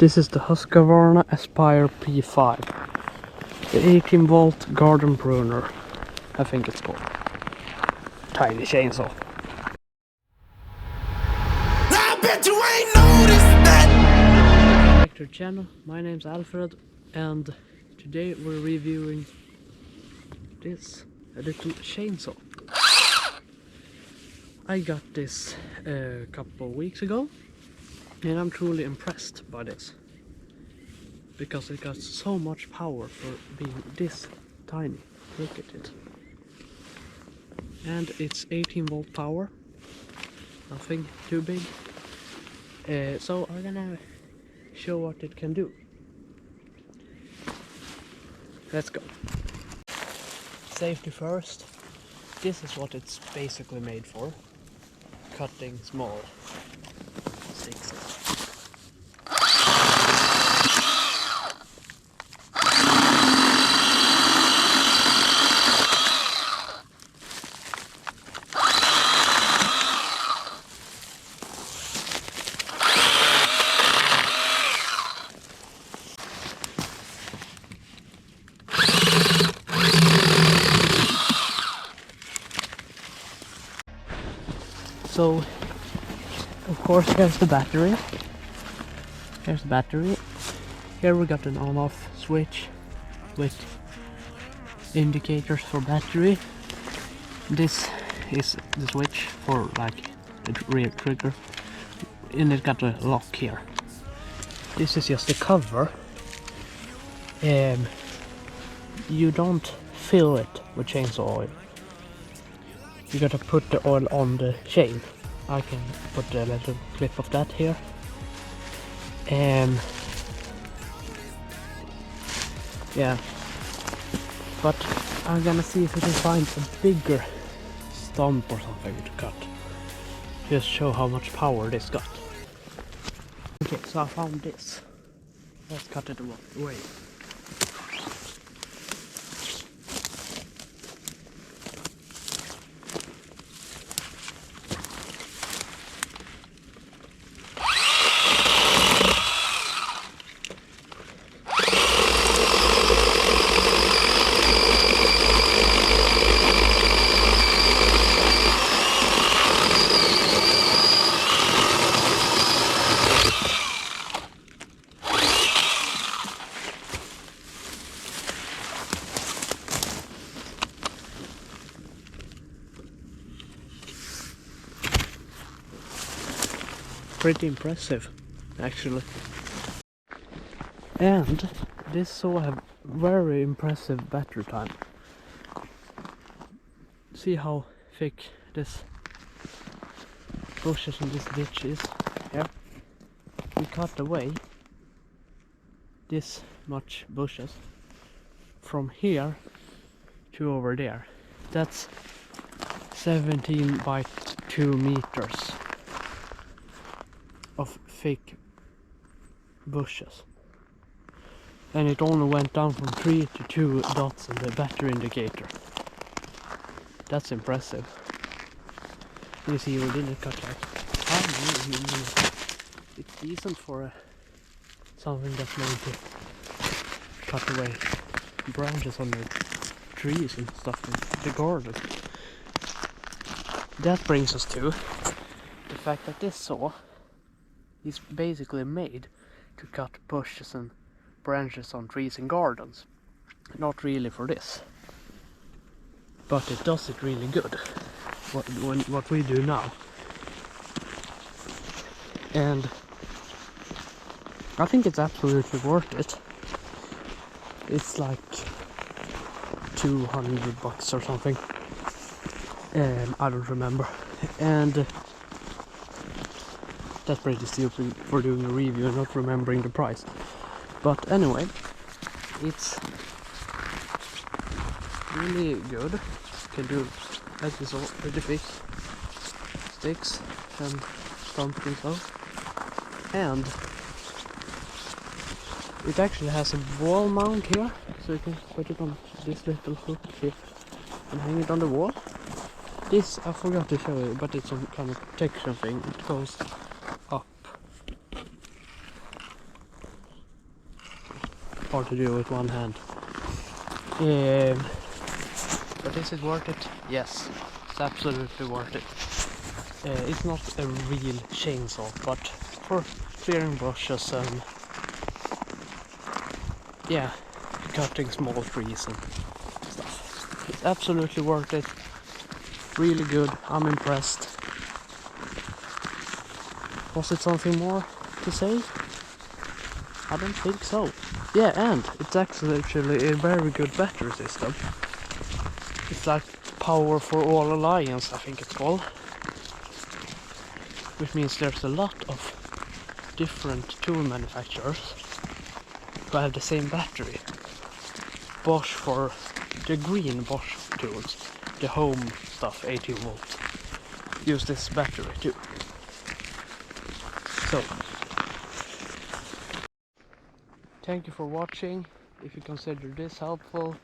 This is the Husqvarna Aspire P5. The 18-volt garden pruner, I think it's called. Tiny chainsaw. I bet you ain't noticed that! Back to the channel, my name's Alfred, and today we're reviewing this, a little chainsaw. I got this a couple of weeks ago, and I'm truly impressed by this, because it got so much power for being this tiny. Look at it. And it's 18-volt power, nothing too big. So I'm gonna show what it can do. Let's go. Safety first. This is what it's basically made for. Cutting small sticks. So, of course, here's the battery. Here's the battery. Here we got an on-off switch with indicators for battery. This is the switch for like the rear trigger, and it got a lock here. This is just the cover. You don't fill it with chainsaw oil. You gotta put the oil on the chain. I can put a little clip of that here. Yeah, but I'm gonna see if we can find a bigger stump or something to cut. Just show how much power this got. Okay, so I found this. Let's cut it away. Pretty impressive, actually. And this saw a very impressive battery time. See how thick this bushes in this ditch is. Here we cut away this much bushes from here to over there. That's 17 by 2 meters of thick bushes, and it only went down from 3 to 2 dots in the battery indicator. That's impressive. You see, we didn't cut like it's decent for something that's made to cut away branches on the trees and stuff in the garden. That brings us to the fact that this saw is basically made to cut bushes and branches on trees and gardens. Not really for this, but it does it really good. What we do now, and I think it's absolutely worth it. It's like 200 bucks or something. I don't remember, and that's pretty stupid for doing a review and not remembering the price. But anyway, it's really good. Can do, as you saw, pretty big sticks and stumps and stuff. And it actually has a wall mount here, so you can put it on this little hook here and hang it on the wall. This I forgot to show you, but it's some kind of protection thing. It goes up hard to do with one hand. But is it worth it? Yes, it's absolutely worth it. It's not a real chainsaw, but for clearing brushes and yeah, cutting small trees and stuff. It's absolutely worth it. Really good. I'm impressed. Was it something more to say? I don't think so. Yeah, and it's actually a very good battery system. It's like Power for All Alliance, I think it's called. Which means there's a lot of different tool manufacturers who have the same battery. Bosch for the green Bosch tools, the home stuff, 18 volt, use this battery too. So, thank you for watching. If you consider this helpful,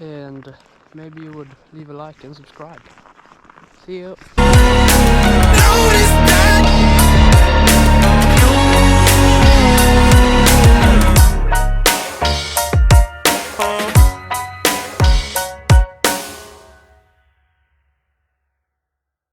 and maybe you would leave a like and subscribe. See you.